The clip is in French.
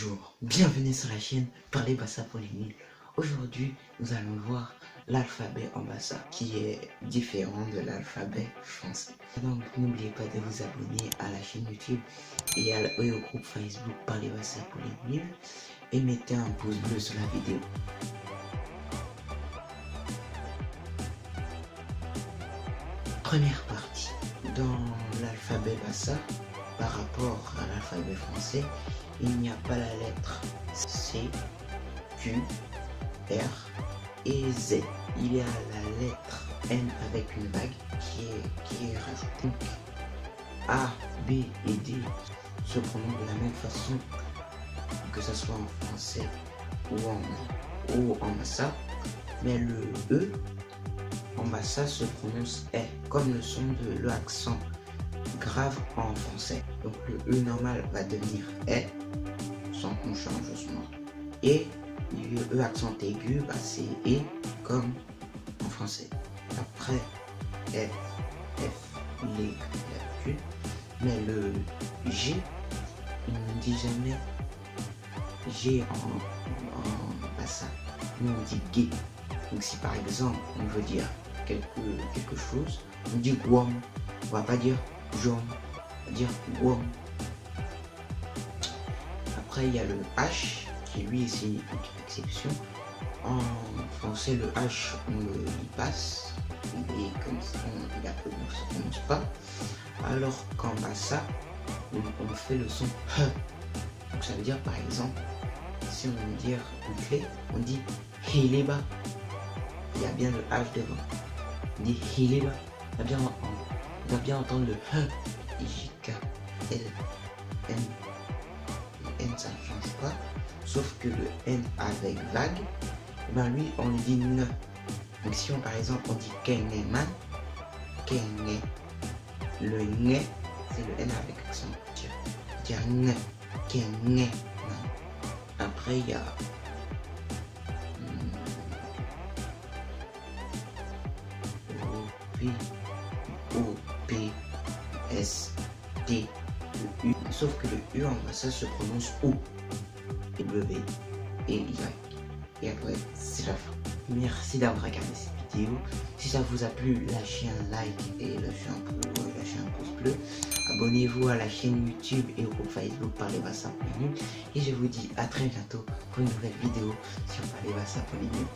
Bonjour, bienvenue sur la chaîne Parler Bassa pour les nuls. Aujourd'hui, nous allons voir l'alphabet en bassa qui est différent de l'alphabet français. Donc, n'oubliez pas de vous abonner à la chaîne YouTube et au groupe Facebook Parler Bassa pour les nuls et mettez un pouce bleu sur la vidéo. Première partie. Dans l'alphabet bassa, par rapport à l'alphabet français, il n'y a pas la lettre C, Q, R et Z. Il y a la lettre N avec une vague qui est rajoutée. Donc, A, B et D se prononcent de la même façon, que ce soit en français ou en bassa, mais le E en bassa se prononce E, comme le son de l'accent grave en français. Donc le E normal va devenir E, sans qu'on change son ordre. Et le E accent aigu, c'est E, comme en français. Après F, les Q, mais le G, on ne dit jamais G en bassa, nous on dit G. Donc si par exemple on veut dire quelque chose, on dit guam, on va pas dire jom, on va dire guam. Après il y a le H qui lui c'est une exception. En français le H on le passe et comme ça il ne se prononce pas, alors qu'en bassa on fait le son H. Donc ça veut dire par exemple si on veut dire une clé, on dit hileba. Il y a bien le H devant. On dit hileba. On va bien entendre le H. J-K, L, N. Le N ça ne change pas. Sauf que le N avec vague, lui on lui dit ne. Donc si par exemple on dit kengeman, kenge, le ne c'est le N avec accent. Dire ne, kenge. Après il y a O, P, S, T, le U. Sauf que le U en bassa se prononce O, W et Y. Et après, c'est la fin. Merci d'avoir regardé cette vidéo. Si ça vous a plu, lâchez un like et lâchez un pouce bleu. Abonnez-vous à la chaîne YouTube et au groupe Facebook Parler Bassa pour les nuls. Et je vous dis à très bientôt pour une nouvelle vidéo sur Parler Bassa pour les nuls.